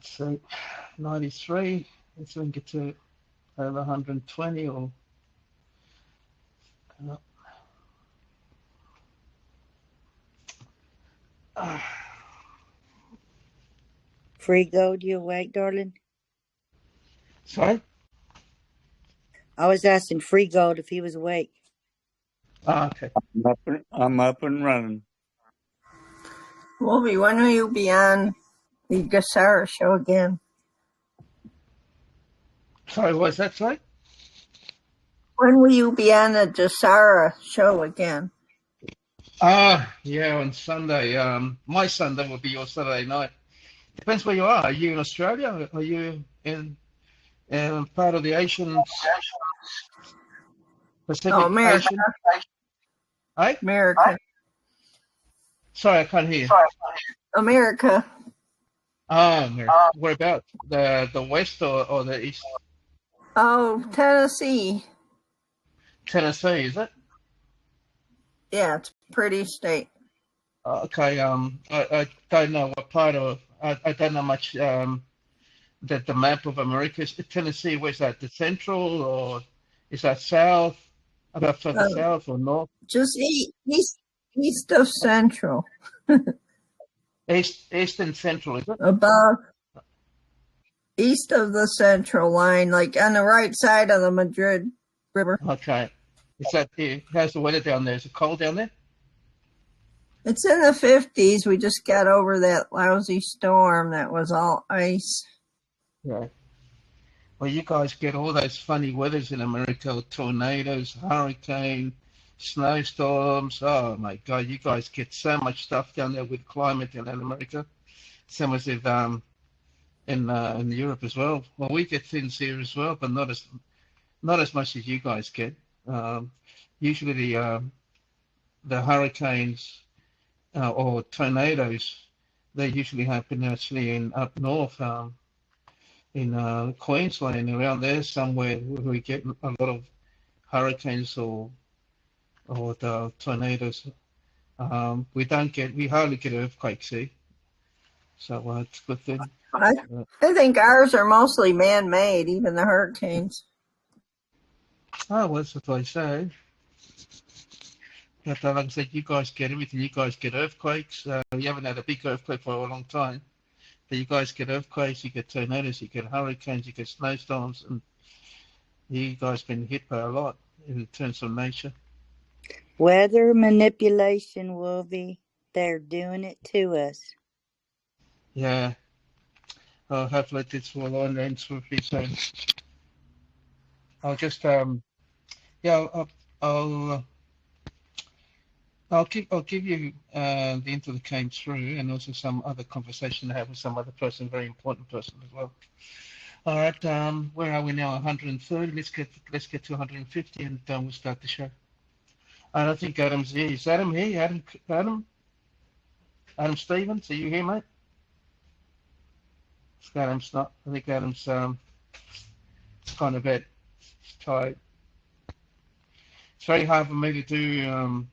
Let's see, 93. Let's see if we can get to over 120 or. Free Gold, you awake, darling? Sorry? I was asking Free Gold if he was awake. Okay. I'm up and running. Wolvie, when will you be on the Gassara show again? Sorry, what's that, sorry? When will you be on the Gassara show again? Yeah, on Sunday. My Sunday will be your Saturday night. Depends where you are. Are you in Australia? Are you in part of the Asian Pacific? Oh, America. Asian? Hey? America. Sorry, I can't hear you. America. Oh, America. Where about? The west or the east? Oh, Tennessee. Tennessee, is it? Yeah, it's a pretty state. Okay. I don't know what part of. I don't know much. That the map of America is Tennessee. Where's that? The central or is that south? About further south or north? Just east of Central. East and central, is it? About east of the Central line, like on the right side of the Madrid River. Okay. Is that here? How's the weather down there? Is it cold down there? It's in the 50s. We just got over that lousy storm that was all ice. Yeah. Well, you guys get all those funny weathers in America, tornadoes, hurricane, snowstorms. Oh my God, you guys get so much stuff down there with climate in America. Same as in Europe as well. Well, we get things here as well, but not as much as you guys get. Usually the hurricanes or tornadoes, they usually happen actually in up north. In Queensland, around there somewhere, where we get a lot of hurricanes or the tornadoes. We hardly get earthquakes here, so it's a good thing. I think ours are mostly man-made, even the hurricanes. Oh, well, that's what I say. But like I said, you guys get everything. You guys get earthquakes. We haven't had a big earthquake for a long time. But you guys get earthquakes, you get tornadoes, you get hurricanes, you get snowstorms, and you guys been hit by a lot in terms of nature. Weather manipulation, Wolvie. They're doing it to us. Yeah. Well, hopefully this will all end swiftly soon. I'll just I'll give you the info that came through, and also some other conversation I had with some other person, very important person as well. All right, where are we now? 130. Let's get to 150, and we'll start the show. I don't think Adam's here. Is Adam here? Adam Stevens, are you here, mate? Adam's not. I think Adam's kind of bit tired. It's very hard for me to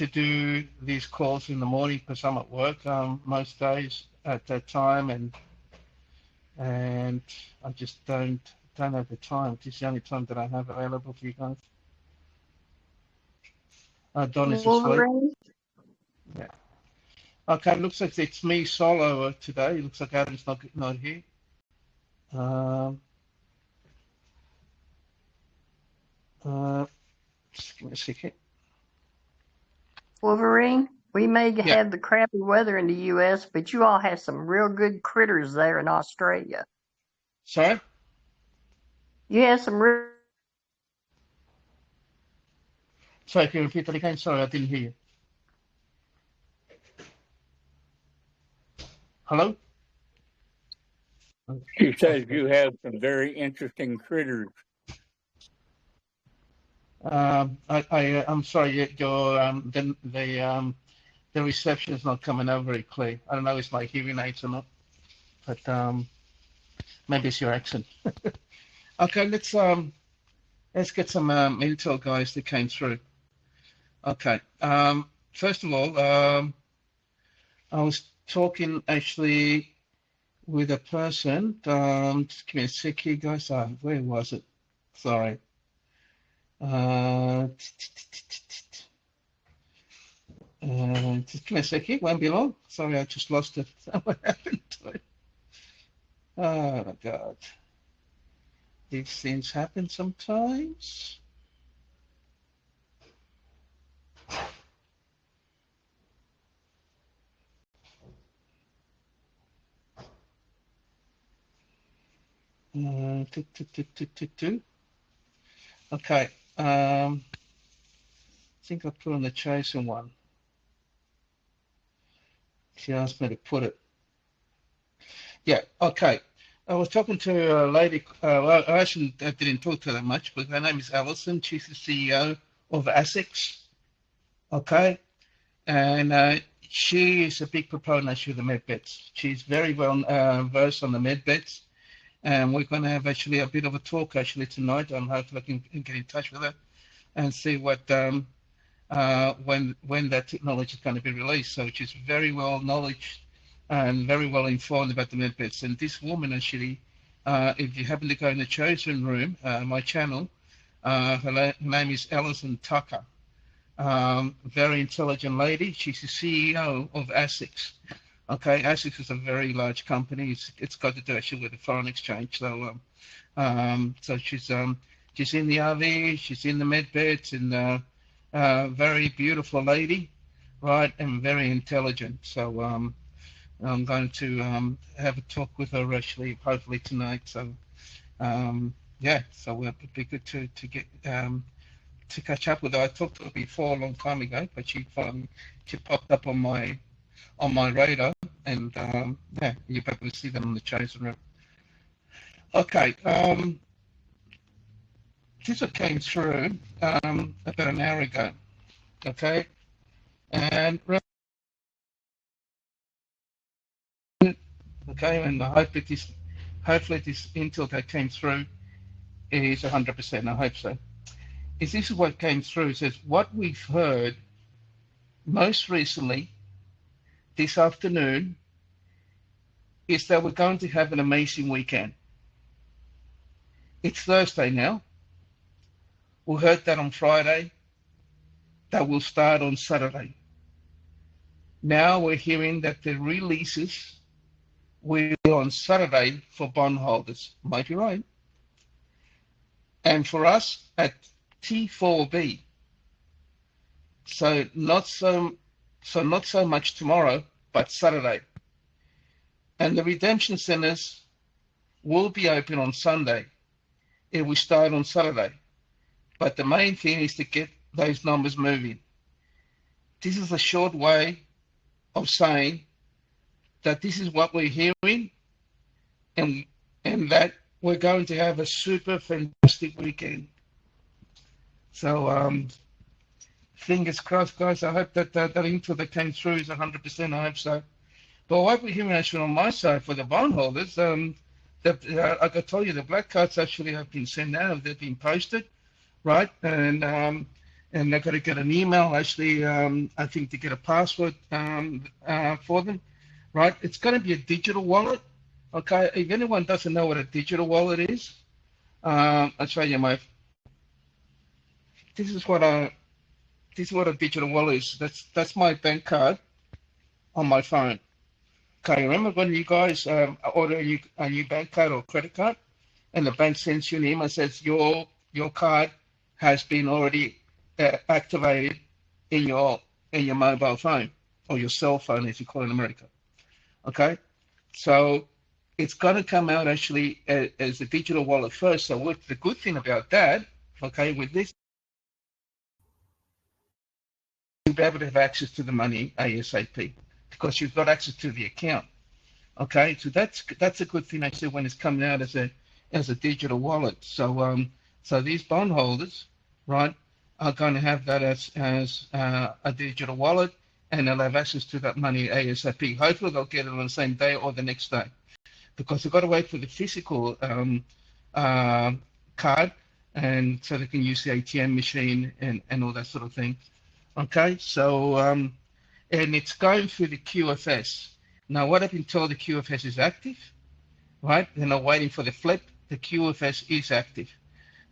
do these calls in the morning because I'm at work most days at that time, and I just don't have the time. It's the only time that I have available for you guys. Donna's asleep. Yeah. Okay, looks like it's me solo today. Looks like Adam's not here. Just give me a second. Wolverine, we may have the crappy weather in the U.S., but you all have some real good critters there in Australia. Sorry? You have some real... Sorry, can you repeat that again? Sorry, I didn't hear you. Hello? She says you have some very interesting critters. I'm sorry, the reception is not coming out very clear. I don't know if it's my hearing aids or not, but maybe it's your accent. Okay, let's get some intel, guys, that came through. Okay, first of all, I was talking actually with a person. Just give me a sec here, guys. Where was it? Sorry. Just give me a sec here. Won't be long. Sorry, I just lost it. What happened to it? Oh my God. These things happen sometimes. Okay. I think I put on the chosen one. She asked me to put it. Yeah, okay. I was talking to a lady, well, I actually didn't talk to her that much, but her name is Alison. She's the CEO of ASICS, okay? And she is a big proponent of the med beds. She's very well versed on the med beds, and we're going to have actually a bit of a talk actually tonight. I'm hoping I can get in touch with her and see what when that technology is going to be released. So she's very well knowledge and very well informed about the med beds. And this woman actually, if you happen to go in the chosen room, my channel, her name is Alison Tucker. Very intelligent lady. She's the CEO of ASICS. Okay, ASICS is a very large company. It's got to do actually with the foreign exchange. So, so she's in the RV, she's in the med beds, and very beautiful lady, right, and very intelligent. So I'm going to have a talk with her actually, hopefully tonight. So yeah, so it'd be good to get to catch up with her. I talked to her before a long time ago, but she popped up on my radar, and yeah, you're able to see them on the chosen room. Okay, this one came through about an hour ago. Okay, and okay, and hopefully this intel that came through is 100%. I hope so. This is what came through. It says what we've heard most recently this afternoon is that we're going to have an amazing weekend. It's Thursday now. We heard that on Friday. That will start on Saturday. Now we're hearing that the releases will be on Saturday for bondholders. Might be right. And for us at T4B, so not so much tomorrow, but Saturday. And the redemption centers will be open on Sunday. It will start on Saturday. But the main thing is to get those numbers moving. This is a short way of saying that this is what we're hearing, and that we're going to have a super fantastic weekend. So fingers crossed, guys. I hope that that info that came through is 100%. I hope so. But what we're hearing actually on my side for the bondholders, like I told you, the black cards actually have been sent out. They've been posted, right? And they've got to get an email actually, I think, to get a password for them, right? It's going to be a digital wallet. Okay, if anyone doesn't know what a digital wallet is, I'll show you this is what a digital wallet is. That's my bank card on my phone. Okay, remember when you guys order a new bank card or credit card, and the bank sends you an email that says your card has been already activated in your mobile phone, or your cell phone, as you call it in America. Okay, so it's going to come out actually as a digital wallet first. So what's the good thing about that? Okay, with this, you'll be able to have access to the money ASAP because you've got access to the account. Okay, so that's a good thing actually when it's coming out as a digital wallet. So so these bondholders, right, are going to have that as a digital wallet, and they'll have access to that money ASAP. Hopefully they'll get it on the same day or the next day, because they've got to wait for the physical card, and so they can use the ATM machine and all that sort of thing. Okay, so and it's going through the QFS. Now, what I've been told, the QFS is active. right? They're not waiting for the flip. The QFS is active.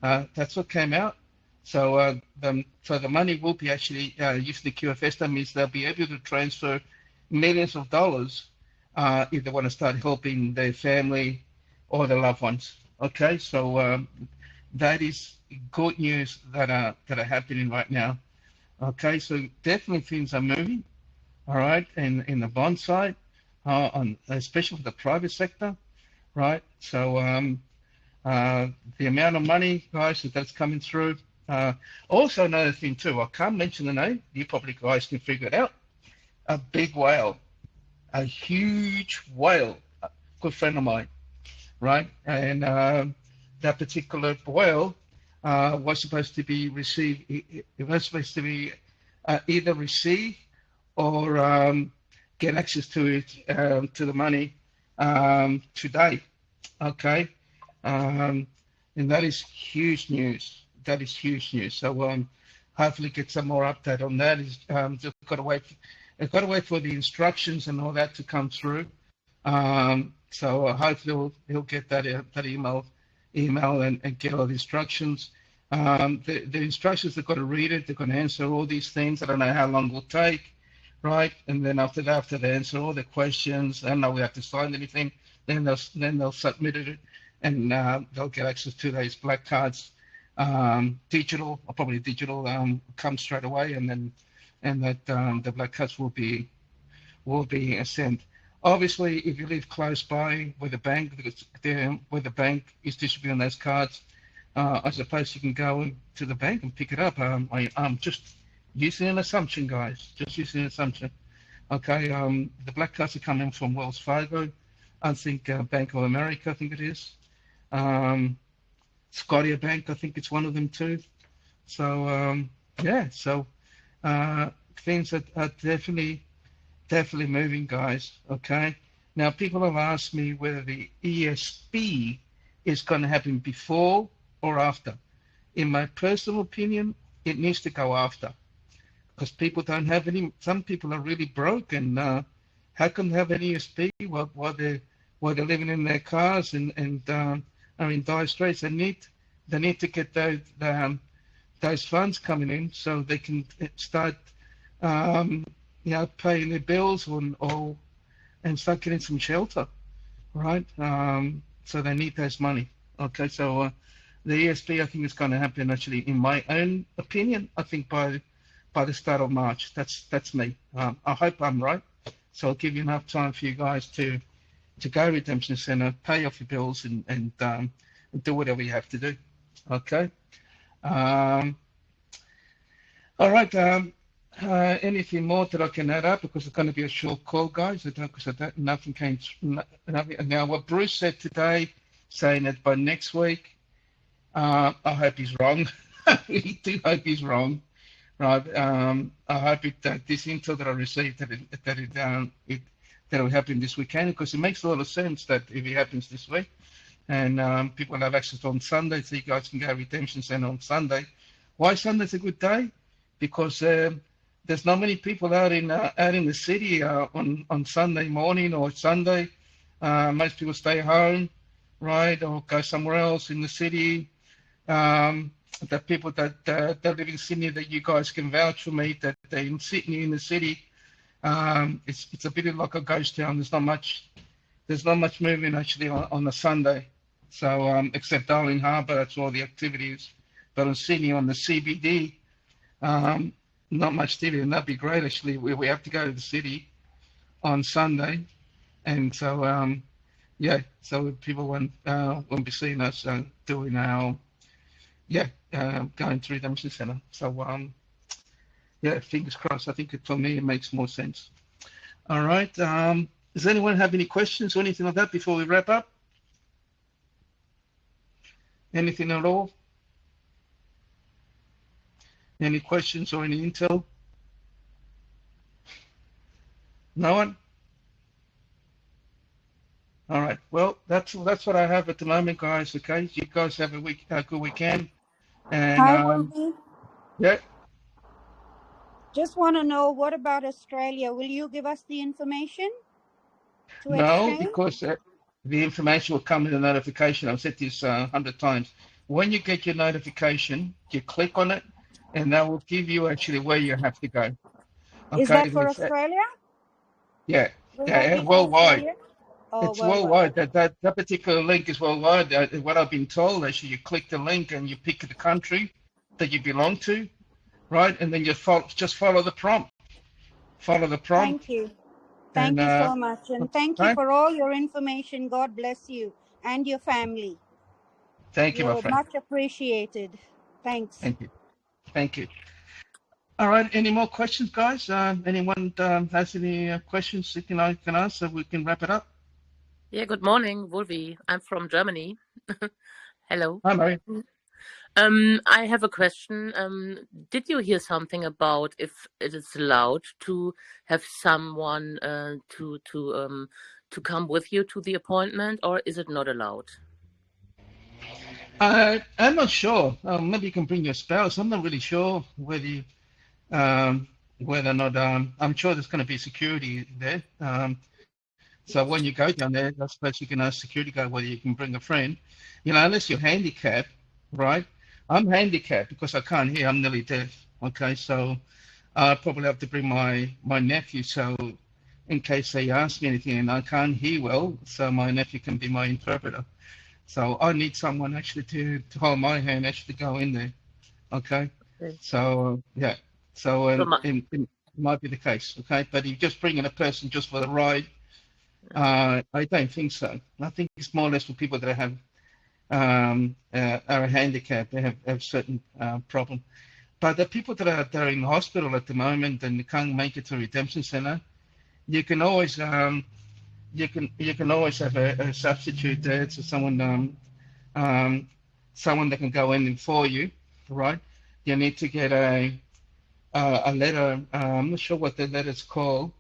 That's what came out. So the money will be actually using the QFS. That means they'll be able to transfer millions of dollars if they want to start helping their family or their loved ones. Okay, so that is good news that are happening right now. Okay, so definitely things are moving. All right, and in the bond side, especially for the private sector, right? So the amount of money, guys, that's coming through. Also, another thing too, I can't mention the name. You probably guys can figure it out. A big whale, a huge whale, a good friend of mine, right? And that particular whale was supposed to be received. It was supposed to be either receive or get access to it, to the money today. Okay, and that is huge news. That is huge news. So hopefully get some more update on that. Is just got to wait. I've got to wait for the instructions and all that to come through. So hopefully he'll get that email and get all the instructions. The instructions, they've got to read it. They're going to answer all these things. I don't know how long it will take, right? And then after they answer all the questions, I don't know we have to sign anything. Then they'll submit it, and they'll get access to those black cards, digital, or probably digital, come straight away, and that the black cards will be sent. Obviously, if you live close by where the bank is distributing those cards, I suppose you can go to the bank and pick it up. I'm just using an assumption, guys. Just using an assumption. Okay. The black cards are coming from Wells Fargo. I think Bank of America, I think it is. Scotia Bank, I think it's one of them too. So yeah. So things are definitely moving, guys. Okay. Now people have asked me whether the ESP is going to happen before or after. In my personal opinion, it needs to go after, because people don't have any. Some people are really broke, and how can they have an ESP while they're living in their cars and are in dire straits? They need to get those funds coming in so they can start paying their bills and start getting some shelter, right? So they need those money. Okay, so the ESP, I think, is going to happen actually, in my own opinion, I think by the start of March. That's me. I hope I'm right. So I'll give you enough time for you guys to go redemption center, pay off your bills, and do whatever you have to do. Okay. All right. Anything more that I can add up, because it's going to be a short call, guys. Nothing came. Now, what Bruce said today, saying that by next week, I hope he's wrong. I really do hope he's wrong, right? I hope that this intel that I received that will happen this weekend, because it makes a lot of sense that if it happens this week, and people have access on Sunday, so you guys can go redemption center on Sunday. Why Sunday's a good day? Because there's not many people out in the city on Sunday morning or Sunday. Most people stay home, right, or go somewhere else in the city. The people that live in Sydney, that you guys can vouch for me, that they're in Sydney, in the city, it's a bit like a ghost town. There's not much movement actually on a Sunday. So except Darling Harbour, that's all the activities. But in Sydney, on the CBD, not much activity, and that'd be great actually. We have to go to the city on Sunday, and so so people won't be seeing us doing our going through redemption center. So fingers crossed. I think for me it makes more sense. All right. Does anyone have any questions or anything like that before we wrap up? Anything at all? Any questions or any intel? No one? All right. Well, that's what I have at the moment, guys. Okay. You guys have a good weekend. And Hi, Wolfie. yeah. Just want to know, what about Australia? Will you give us the information to No, exchange? because the information will come in a notification. I've said this 100 times. When you get your notification, you click on it, and that will give you actually where you have to go. Is Okay, that for Australia? yeah, Will that yeah, be worldwide. Australia? Oh, It's worldwide. That particular link is worldwide. What I've been told, actually, you click the link and you pick the country that you belong to, right? And then you just follow the prompt. Follow the prompt. Thank you. Thank you so much. And thank you right? for all your information. God bless you and your family. Thank you, my You're friend. much appreciated. Thanks. Thank you. Thank you. All right. Any more questions, guys? Anyone has any questions that I can ask so we can wrap it up? Yeah, good morning, Wolvi. I'm from Germany. Hello. Hi, Mary. I have a question. Did you hear something about if it is allowed to have someone to come with you to the appointment, or is it not allowed? I'm not sure. Maybe you can bring your spouse. I'm not really sure whether or not. I'm sure there's going to be security there. So when you go down there, I suppose you can ask security guard whether you can bring a friend. You know, unless you're handicapped, right? I'm handicapped because I can't hear. I'm nearly deaf. Okay, so I probably have to bring my nephew. So in case they ask me anything and I can't hear well, so my nephew can be my interpreter. So I need someone actually to hold my hand, actually go in there. Okay. So yeah. So it might be the case. Okay, but if you just bring in a person just for the ride, I don't think so. I think it's more or less for people that have are handicapped. They have certain problem. But the people that are in hospital at the moment and can't make it to Redemption Center, you can always you can always have a substitute there to someone that can go in for you, right? You need to get a letter. I'm not sure what the letter's called,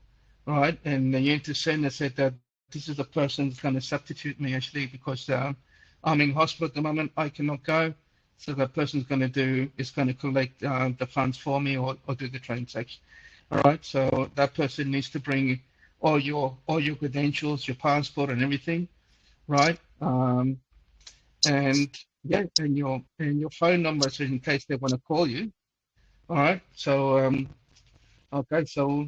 right? And you need to send and say that this is the person that's going to substitute me actually because I'm in hospital at the moment. I cannot go. So the person's going to collect the funds for me or do the transaction. All right. So that person needs to bring all your credentials, your passport, and everything, right? And yeah, and your phone number, so in case they want to call you. All right. So okay. So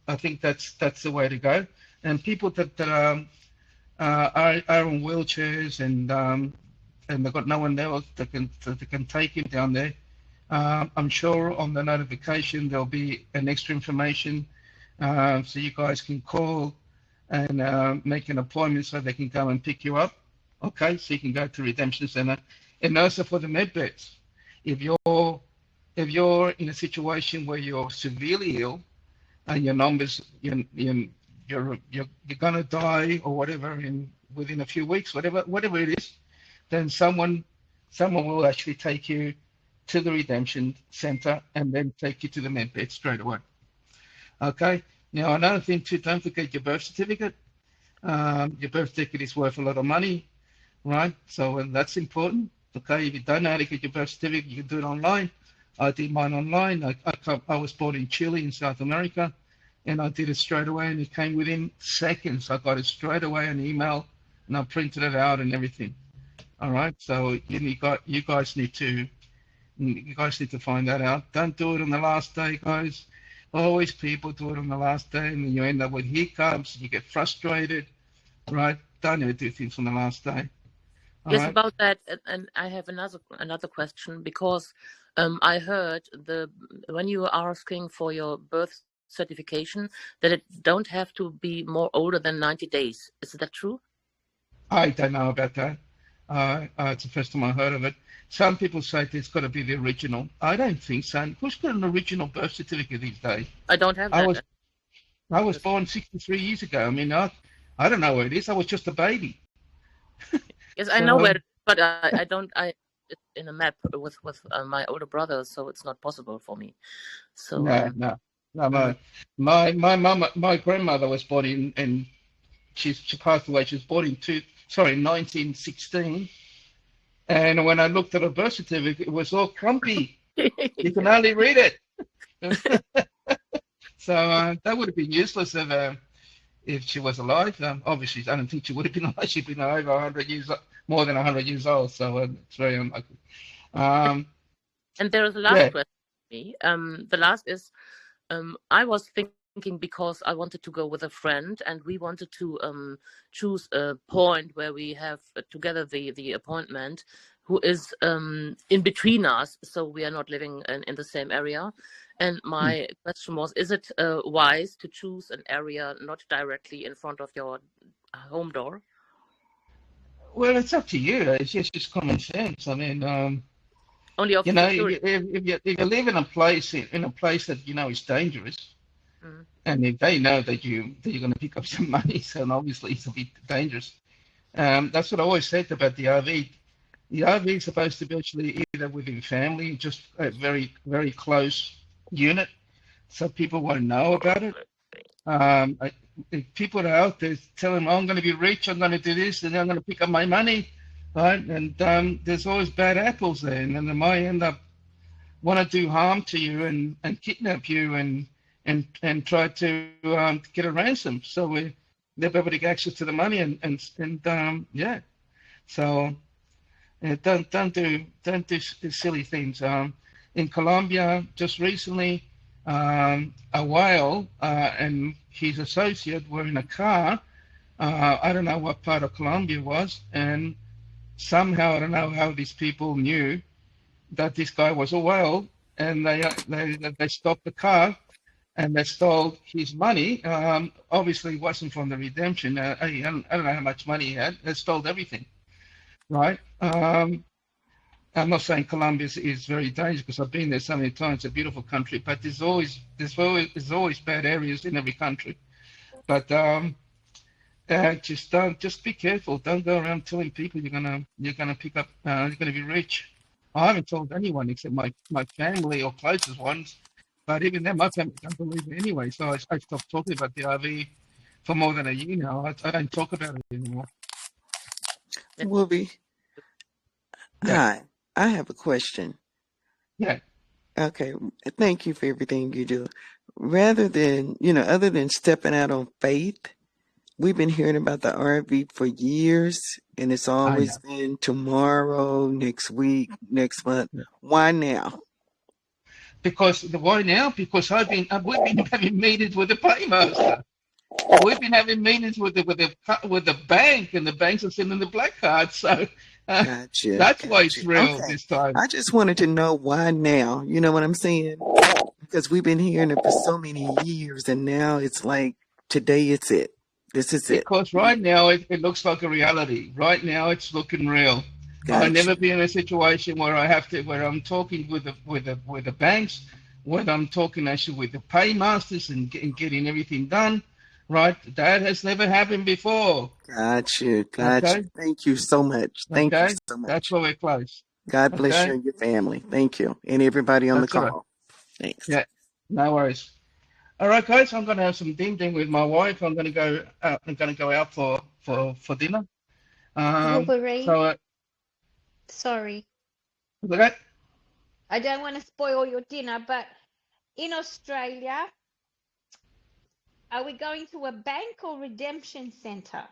I think that's the way to go. And people that are in wheelchairs and they've got no one else that can take him down there. I'm sure on the notification there'll be an extra information, so you guys can call and make an appointment so they can go and pick you up. Okay, so you can go to Redemption Center, and also for the med beds. If you're in a situation where you're severely ill and your numbers you're gonna die or whatever within a few weeks, whatever it is, then someone will actually take you to the Redemption Center and then take you to the med bed straight away. Okay. Now another thing too, don't forget your birth certificate. Your birth certificate is worth a lot of money, right? So that's important. Okay. If you don't know how to get your birth certificate, you can do it online. I did mine online. I was born in Chile in South America, and I did it straight away, and it came within seconds. I got it straight away an email, and I printed it out and everything. All right, so you guys need to find that out. Don't do it on the last day, guys. Always people do it on the last day, and then you end up with hiccups. You get frustrated, right? Don't ever do things on the last day. All Yes, right? about that, and I have another question because I heard when you are asking for your birth certification that it don't have to be more older than 90 days. Is that true? I don't know about that. It's the first time I heard of it. Some people say it's got to be the original. I don't think so. Who's got an original birth certificate these days? I don't have that. I was born 63 years ago. I mean, I don't know where it is. I was just a baby. Yes, I know where, but I don't. It's in a map with my older brother, so it's not possible for me. So no. My grandmother was born in she passed away. She was born in 1916. And when I looked at her birth certificate, it was all crumpy. You can hardly read it. So that would have been useless if she was alive. Obviously, I don't think she would have been alive. She'd been over 100 years, more than 100 years old. So it's very unlikely. And there is a last Yeah. question for me. The last is, I was thinking because I wanted to go with a friend and we wanted to choose a point where we have together the appointment who is in between us, so we are not living in the same area. And my question was, is it wise to choose an area not directly in front of your home door? Well, it's up to you. It's just common sense. I mean, Only of you know, security. if you live in a place that you know is dangerous, Mm. and if they know that you're going to pick up some money, so obviously it's a bit dangerous. That's what I always said about the RV. The RV is supposed to be actually either within family, just a very, very close unit, so people won't know about it. If people are out there telling them, I'm going to be rich, I'm going to do this, and I'm going to pick up my money, right? And there's always bad apples there, and then they might end up want to do harm to you and kidnap you and try to get a ransom. So they'll be able to get access to the money and yeah. So don't do silly things. In Colombia, just recently, a whale and his associate were in a car. I don't know what part of Colombia it was, and somehow I don't know how these people knew that this guy was a whale, and they stopped the car and they stole his money. Obviously, it wasn't from the redemption. I don't know how much money he had. They stole everything, right? I'm not saying Colombia is very dangerous because I've been there so many times. It's a beautiful country, but there's always bad areas in every country. But just be careful. Don't go around telling people you're gonna pick up you're gonna be rich. I haven't told anyone except my family or closest ones. But even then, my family don't believe it anyway. So I stopped talking about the RV for more than a year now. I don't talk about it anymore. Wolvie, Yeah. hi. I have a question. Yeah. Okay, thank you for everything you do. Rather than, other than stepping out on faith, we've been hearing about the RV for years, and it's always been tomorrow, next week, next month. Yeah. Why now? Why now? Because we've been having meetings with the paymaster. We've been having meetings with the bank, and the banks are sending the black cards. So Gotcha. that's why it's real Okay. this time. I just wanted to know why now. You know what I'm saying? Because we've been hearing it for so many years, and now it's like today it's it. This is it. Because right now it looks like a reality. Right now it's looking real. Gotcha. I've never been in a situation where where I'm talking with the banks, where I'm talking actually with the paymasters and getting everything done. Right, that has never happened before. Gotcha. Okay? Thank you so much. Thank you so much. That's why we're close. God bless you and your family. Thank you. And everybody on the call. Right. Thanks. Yeah, no worries. All right, guys, I'm going to have some ding with my wife. I'm going to go out for dinner. Wolverine, So, sorry, okay. I don't want to spoil your dinner, but in Australia, are we going to a bank or redemption center?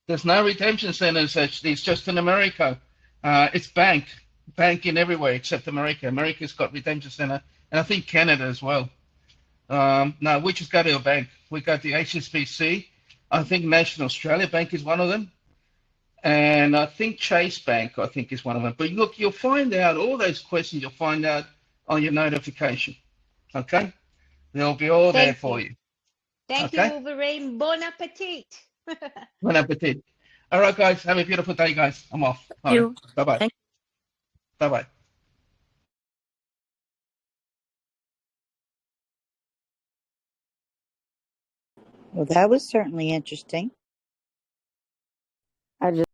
There's no redemption centers, actually. It's just in America. It's banking everywhere except America. America's got redemption center, and I think Canada as well. No, we just go to a bank. We go to HSBC. I think National Australia Bank is one of them. And I think Chase Bank, is one of them. But look, you'll find out all those questions, you'll find out on your notification. Okay? They'll be all there for you. Thank you, Wolverine. Bon appetit. Bon appetit. All right, guys. Have a beautiful day, guys. I'm off. Thank you. Bye-bye. Bye-bye. Well, that was certainly interesting. I just